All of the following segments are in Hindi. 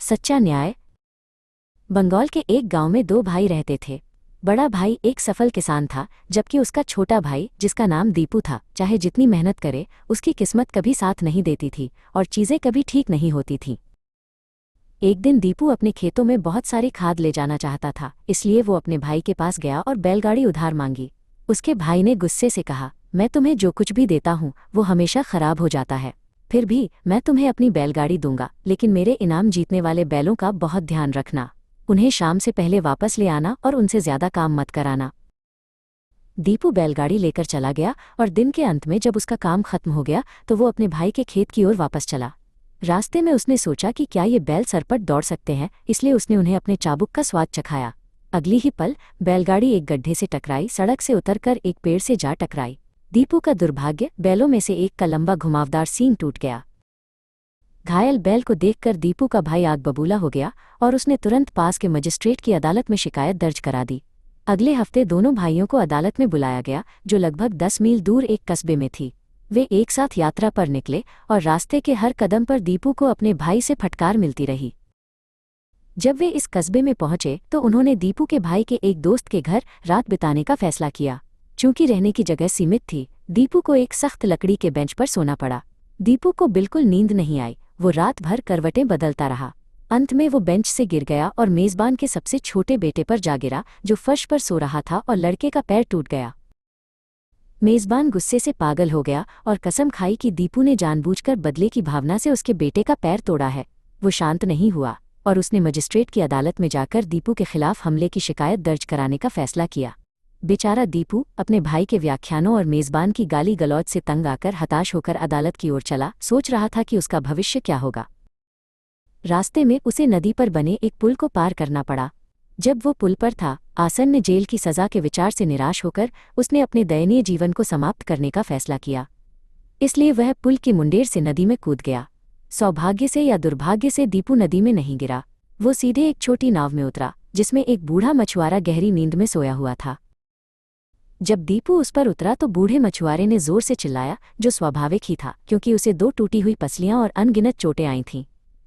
सच्चा न्याय। बंगाल के एक गांव में दो भाई रहते थे। बड़ा भाई एक सफल किसान था, जबकि उसका छोटा भाई, जिसका नाम दीपू था, चाहे जितनी मेहनत करे उसकी किस्मत कभी साथ नहीं देती थी और चीज़ें कभी ठीक नहीं होती थीं। एक दिन दीपू अपने खेतों में बहुत सारी खाद ले जाना चाहता था, इसलिए वो अपने भाई के पास गया और बैलगाड़ी उधार मांगी। उसके भाई ने गुस्से से कहा, मैं तुम्हें जो कुछ भी देता हूँ वो हमेशा खराब हो जाता है। फिर भी मैं तुम्हें अपनी बैलगाड़ी दूंगा, लेकिन मेरे इनाम जीतने वाले बैलों का बहुत ध्यान रखना। उन्हें शाम से पहले वापस ले आना और उनसे ज्यादा काम मत कराना। दीपू बैलगाड़ी लेकर चला गया और दिन के अंत में जब उसका काम खत्म हो गया तो वो अपने भाई के खेत की ओर वापस चला। रास्ते में उसने सोचा कि क्या ये बैल सरपट दौड़ सकते हैं, इसलिए उसने उन्हें अपने चाबुक का स्वाद चखाया। अगली ही पल बैलगाड़ी एक गड्ढे से टकराई, सड़क से उतरकर एक पेड़ से जा टकराई। दीपू का दुर्भाग्य, बैलों में से एक का लंबा घुमावदार सींग टूट गया। घायल बैल को देखकर दीपू का भाई आग बबूला हो गया और उसने तुरंत पास के मजिस्ट्रेट की अदालत में शिकायत दर्ज करा दी। अगले हफ्ते दोनों भाइयों को अदालत में बुलाया गया, जो लगभग 10 मील दूर एक कस्बे में थी। वे एक साथ यात्रा पर निकले और रास्ते के हर कदम पर दीपू को अपने भाई से फटकार मिलती रही। जब वे इस कस्बे में पहुंचे तो उन्होंने दीपू के भाई के एक दोस्त के घर रात बिताने का फैसला किया। चूंकि रहने की जगह सीमित थी, दीपू को एक सख्त लकड़ी के बेंच पर सोना पड़ा। दीपू को बिल्कुल नींद नहीं आई। वो रात भर करवटें बदलता रहा। अंत में वो बेंच से गिर गया और मेजबान के सबसे छोटे बेटे पर जा गिरा, जो फर्श पर सो रहा था, और लड़के का पैर टूट गया। मेजबान गुस्से से पागल हो गया और कसम खाई कि दीपू ने जानबूझकर बदले की भावना से उसके बेटे का पैर तोड़ा है। वो शांत नहीं हुआ और उसने मजिस्ट्रेट की अदालत में जाकर दीपू के खिलाफ हमले की शिकायत दर्ज कराने का फैसला किया। बेचारा दीपू अपने भाई के व्याख्यानों और मेजबान की गाली गलौज से तंग आकर हताश होकर अदालत की ओर चला। सोच रहा था कि उसका भविष्य क्या होगा। रास्ते में उसे नदी पर बने एक पुल को पार करना पड़ा। जब वो पुल पर था, आसन्न जेल की सजा के विचार से निराश होकर उसने अपने दयनीय जीवन को समाप्त करने का फैसला किया। इसलिए वह पुल की मुंडेर से नदी में कूद गया। सौभाग्य से या दुर्भाग्य से दीपू नदी में नहीं गिरा। वो सीधे एक छोटी नाव में उतरा, जिसमें एक बूढ़ा मछुआरा गहरी नींद में सोया हुआ था। जब दीपू उस पर उतरा तो बूढ़े मछुआरे ने जोर से चिल्लाया, जो स्वाभाविक ही था क्योंकि उसे 2 टूटी हुई पसलियां और अनगिनत चोटें आई थीं।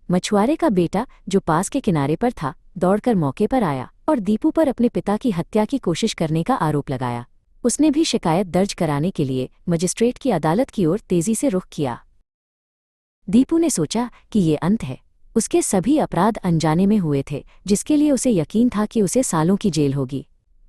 मछुआरे का बेटा, जो पास के किनारे पर था, दौड़कर मौके पर आया और दीपू पर अपने पिता की हत्या की कोशिश करने का आरोप लगाया। उसने भी शिकायत दर्ज कराने के लिए मजिस्ट्रेट की अदालत की ओर तेजी से रुख किया। दीपू ने सोचा कि ये अंत है। उसके सभी अपराध अनजाने में हुए थे, जिसके लिए उसे यकीन था कि उसे सालों की जेल होगी।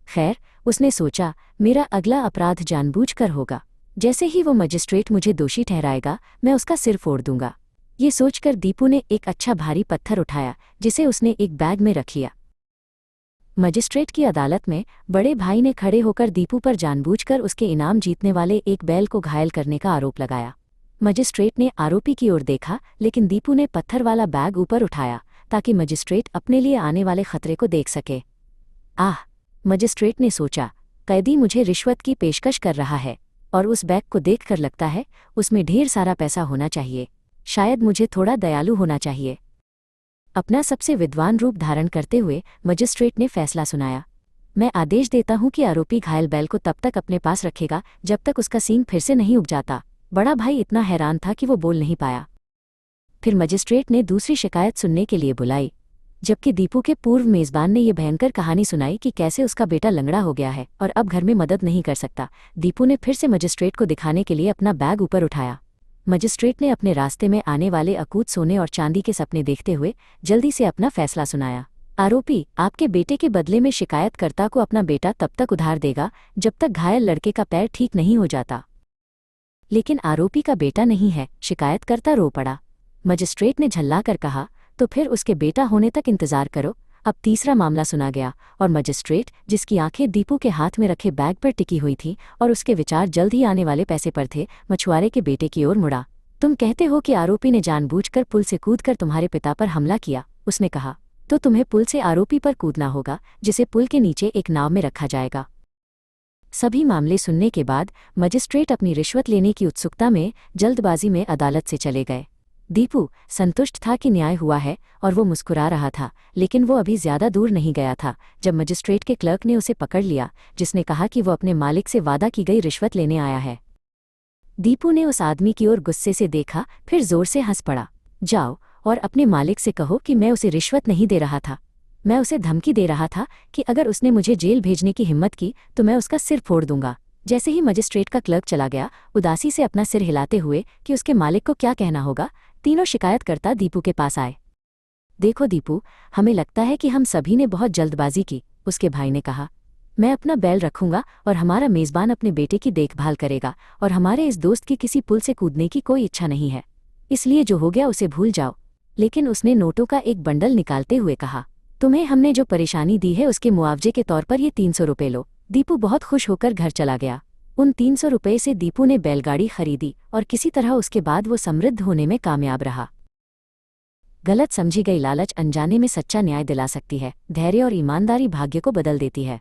खैर, उसने सोचा, मेरा अगला अपराध जानबूझकर होगा। जैसे ही वो मजिस्ट्रेट मुझे दोषी ठहराएगा, मैं उसका सिर फोड़ दूंगा। ये सोचकर दीपू ने एक अच्छा भारी पत्थर उठाया, जिसे उसने एक बैग में रख लिया। मजिस्ट्रेट की अदालत में बड़े भाई ने खड़े होकर दीपू पर जानबूझकर उसके इनाम जीतने वाले एक बैल को घायल करने का आरोप लगाया। मजिस्ट्रेट ने आरोपी की ओर देखा, लेकिन दीपू ने पत्थर वाला बैग ऊपर उठाया ताकि मजिस्ट्रेट अपने लिए आने वाले खतरे को देख सके। आह! मजिस्ट्रेट ने सोचा, कैदी मुझे रिश्वत की पेशकश कर रहा है और उस बैग को देखकर लगता है उसमें ढेर सारा पैसा होना चाहिए। शायद मुझे थोड़ा दयालु होना चाहिए। अपना सबसे विद्वान रूप धारण करते हुए मजिस्ट्रेट ने फैसला सुनाया, मैं आदेश देता हूं कि आरोपी घायल बैल को तब तक अपने पास रखेगा जब तक उसका सींग फिर से नहीं उग जाता। बड़ा भाई इतना हैरान था कि वो बोल नहीं पाया। फिर मजिस्ट्रेट ने दूसरी शिकायत सुनने के लिए बुलाई, जबकि दीपू के पूर्व मेजबान ने यह भयंकर कहानी सुनाई कि कैसे उसका बेटा लंगड़ा हो गया है और अब घर में मदद नहीं कर सकता। दीपू ने फिर से मजिस्ट्रेट को दिखाने के लिए अपना बैग ऊपर उठाया। मजिस्ट्रेट ने अपने रास्ते में आने वाले अकूत सोने और चांदी के सपने देखते हुए जल्दी से अपना फैसला सुनाया। आरोपी आपके बेटे के बदले में शिकायतकर्ता को अपना बेटा तब तक उधार देगा जब तक घायल लड़के का पैर ठीक नहीं हो जाता। लेकिन आरोपी का बेटा नहीं है। शिकायतकर्ता रो पड़ा। मजिस्ट्रेट ने झल्लाकर कहा, तो फिर उसके बेटा होने तक इंतजार करो। अब तीसरा मामला सुना गया और मजिस्ट्रेट, जिसकी आंखें दीपू के हाथ में रखे बैग पर टिकी हुई थीं और उसके विचार जल्द ही आने वाले पैसे पर थे, मछुआरे के बेटे की ओर मुड़ा। तुम कहते हो कि आरोपी ने जानबूझकर पुल से कूदकर तुम्हारे पिता पर हमला किया, उसने कहा। तो तुम्हें पुल से आरोपी पर कूदना होगा, जिसे पुल के नीचे एक नाव में रखा जाएगा। सभी मामले सुनने के बाद मजिस्ट्रेट अपनी रिश्वत लेने की उत्सुकता में जल्दबाजी में अदालत से चले गए। दीपू संतुष्ट था कि न्याय हुआ है और वो मुस्कुरा रहा था, लेकिन वो अभी ज्यादा दूर नहीं गया था जब मजिस्ट्रेट के क्लर्क ने उसे पकड़ लिया, जिसने कहा कि वो अपने मालिक से वादा की गई रिश्वत लेने आया है। दीपू ने उस आदमी की ओर गुस्से से देखा, फिर जोर से हंस पड़ा। जाओ और अपने मालिक से कहो कि मैं उसे रिश्वत नहीं दे रहा था। मैं उसे धमकी दे रहा था कि अगर उसने मुझे जेल भेजने की हिम्मत की तो मैं उसका सिर फोड़ दूंगा। जैसे ही मजिस्ट्रेट का क्लर्क चला गया, उदासी से अपना सिर हिलाते हुए कि उसके मालिक को क्या कहना होगा, तीनों शिकायतकर्ता दीपू के पास आए। देखो दीपू, हमें लगता है कि हम सभी ने बहुत जल्दबाजी की, उसके भाई ने कहा। मैं अपना बैल रखूंगा और हमारा मेज़बान अपने बेटे की देखभाल करेगा, और हमारे इस दोस्त की किसी पुल से कूदने की कोई इच्छा नहीं है, इसलिए जो हो गया उसे भूल जाओ। लेकिन उसने नोटों का एक बंडल निकालते हुए कहा, तुम्हें हमने जो परेशानी दी है उसके मुआवजे के तौर पर ये 300 रुपये लो। दीपू बहुत खुश होकर घर चला गया। उन 300 रुपये से दीपू ने बैलगाड़ी खरीदी और किसी तरह उसके बाद वो समृद्ध होने में कामयाब रहा। गलत समझी गई लालच अनजाने में सच्चा न्याय दिला सकती है। धैर्य और ईमानदारी भाग्य को बदल देती है।